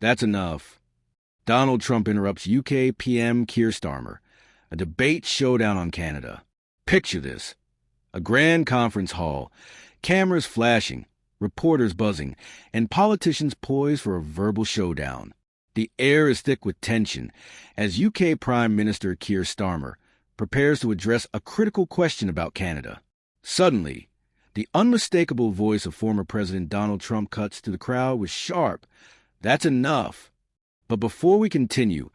That's enough. Donald Trump interrupts UK PM Keir Starmer. A debate showdown on Canada. Picture this. A grand conference hall. Cameras flashing, reporters buzzing, and politicians poised for a verbal showdown. The air is thick with tension as UK Prime Minister Keir Starmer prepares to address a critical question about Canada. Suddenly, the unmistakable voice of former President Donald Trump cuts to the crowd with sharp, "That's enough." But before we continue,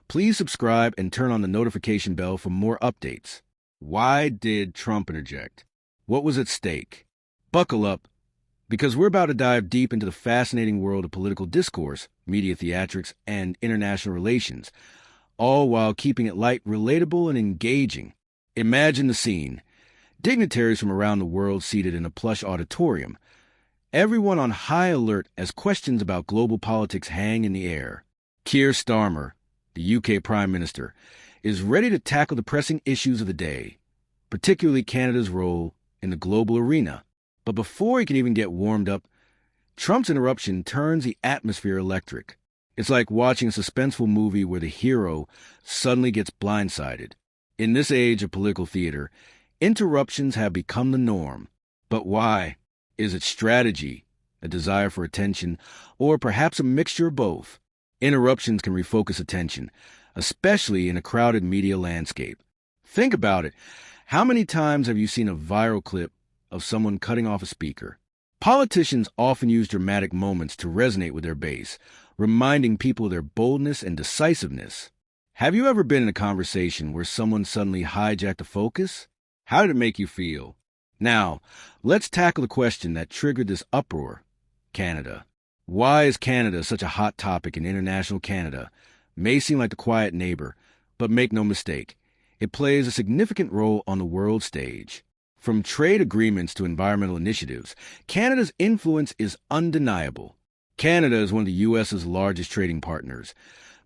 please subscribe and turn on the notification bell for more updates. Why did Trump interject? What was at stake? Buckle up, because we're about to dive deep into the fascinating world of political discourse, media theatrics, and international relations, all while keeping it light, relatable, and engaging. Imagine the scene. Dignitaries from around the world seated in a plush auditorium, everyone on high alert as questions about global politics hang in the air. Keir Starmer, the UK Prime Minister, is ready to tackle the pressing issues of the day, particularly Canada's role in the global arena. But before he can even get warmed up, Trump's interruption turns the atmosphere electric. It's like watching a suspenseful movie where the hero suddenly gets blindsided. In this age of political theater, interruptions have become the norm. But why? Is it strategy, a desire for attention, or perhaps a mixture of both? Interruptions can refocus attention, especially in a crowded media landscape. Think about it. How many times have you seen a viral clip of someone cutting off a speaker? Politicians often use dramatic moments to resonate with their base, reminding people of their boldness and decisiveness. Have you ever been in a conversation where someone suddenly hijacked the focus? How did it make you feel? Now, let's tackle the question that triggered this uproar: Canada. Why is Canada such a hot topic in international Canada? May seem like the quiet neighbor, but make no mistake, it plays a significant role on the world stage. From trade agreements to environmental initiatives, Canada's influence is undeniable. Canada is one of the U.S.'s largest trading partners,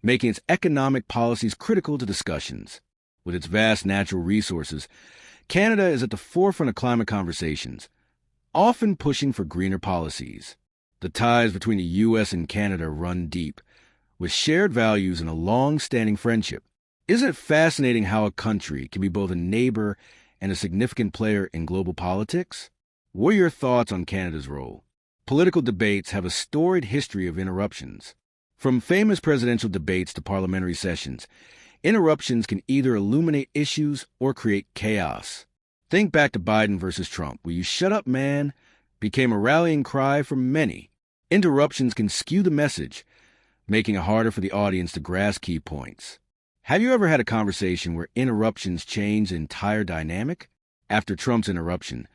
making its economic policies critical to discussions. With its vast natural resources, Canada is at the forefront of climate conversations, often pushing for greener policies. The ties between the U.S. and Canada run deep, with shared values and a long-standing friendship. Isn't it fascinating how a country can be both a neighbor and a significant player in global politics? What are your thoughts on Canada's role? Political debates have a storied history of interruptions. From famous presidential debates to parliamentary sessions, interruptions can either illuminate issues or create chaos. Think back to Biden versus Trump, where "you shut up, man" became a rallying cry for many. Interruptions can skew the message, making it harder for the audience to grasp key points. Have you ever had a conversation where interruptions change the entire dynamic? After Trump's interruption,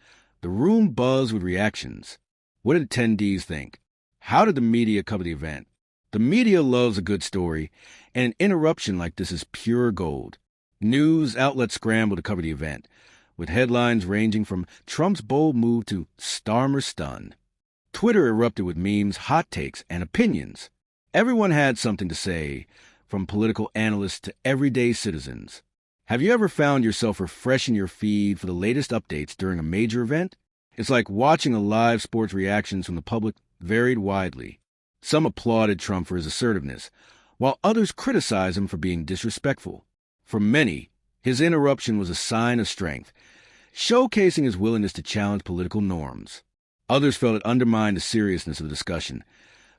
the room buzzed with reactions. What did attendees think? How did the media cover the event? The media loves a good story, and an interruption like this is pure gold. News outlets scramble to cover the event, with headlines ranging from "Trump's bold move" to "Starmer stunned." Twitter erupted with memes, hot takes, and opinions. Everyone had something to say, from political analysts to everyday citizens. Have you ever found yourself refreshing your feed for the latest updates during a major event? It's like watching a live sports reactions from the public varied widely. Some applauded Trump for his assertiveness, while others criticized him for being disrespectful. For many, his interruption was a sign of strength, showcasing his willingness to challenge political norms. Others felt it undermined the seriousness of the discussion,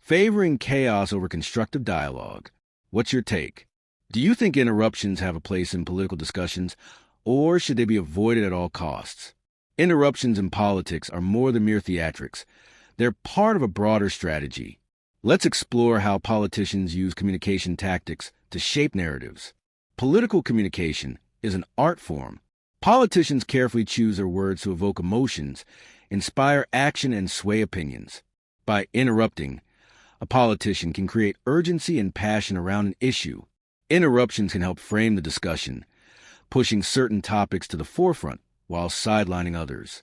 favoring chaos over constructive dialogue. What's your take? Do you think interruptions have a place in political discussions, or should they be avoided at all costs? Interruptions in politics are more than mere theatrics. They're part of a broader strategy. Let's explore how politicians use communication tactics to shape narratives. Political communication is an art form. Politicians carefully choose their words to evoke emotions, inspire action, and sway opinions. By interrupting, a politician can create urgency and passion around an issue. Interruptions can help frame the discussion, pushing certain topics to the forefront while sidelining others.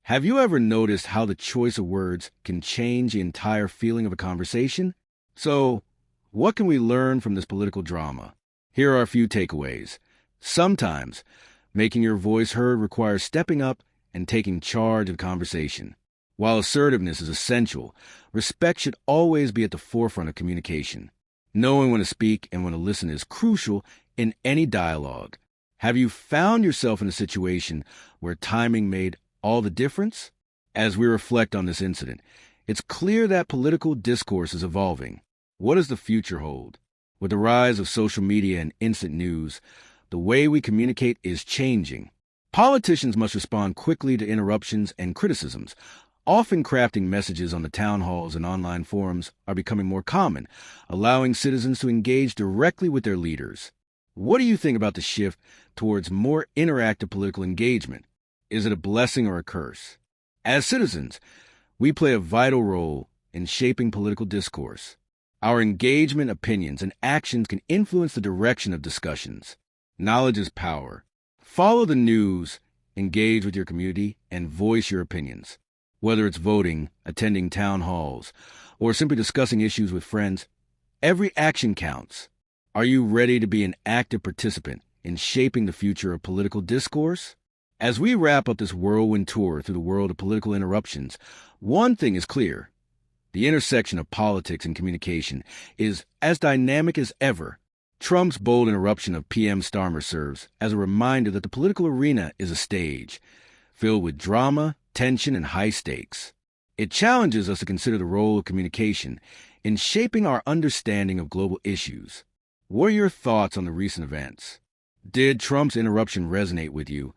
Have you ever noticed how the choice of words can change the entire feeling of a conversation? So, what can we learn from this political drama? Here are a few takeaways. Sometimes, making your voice heard requires stepping up and taking charge of the conversation. While assertiveness is essential, respect should always be at the forefront of communication. Knowing when to speak and when to listen is crucial in any dialogue. Have you found yourself in a situation where timing made all the difference? As we reflect on this incident, it's clear that political discourse is evolving. What does the future hold? With the rise of social media and instant news, the way we communicate is changing. Politicians must respond quickly to interruptions and criticisms. Often crafting messages on the town halls and online forums are becoming more common, allowing citizens to engage directly with their leaders. What do you think about the shift towards more interactive political engagement? Is it a blessing or a curse? As citizens, we play a vital role in shaping political discourse. Our engagement, opinions, and actions can influence the direction of discussions. Knowledge is power. Follow the news, engage with your community, and voice your opinions. Whether it's voting, attending town halls, or simply discussing issues with friends, every action counts. Are you ready to be an active participant in shaping the future of political discourse? As we wrap up this whirlwind tour through the world of political interruptions, one thing is clear. The intersection of politics and communication is as dynamic as ever. Trump's bold interruption of PM Starmer serves as a reminder that the political arena is a stage, filled with drama, tension, and high stakes. It challenges us to consider the role of communication in shaping our understanding of global issues. What are your thoughts on the recent events? Did Trump's interruption resonate with you,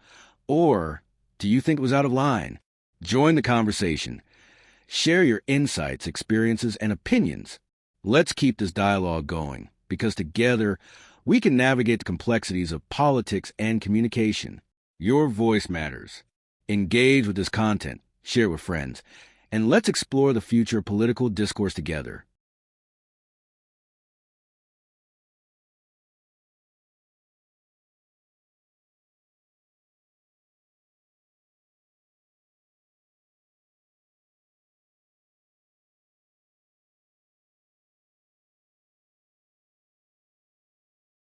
or do you think it was out of line? Join the conversation. Share your insights, experiences, and opinions. Let's keep this dialogue going, because together we can navigate the complexities of politics and communication. Your voice matters. Engage with this content, share it with friends, and let's explore the future of political discourse together.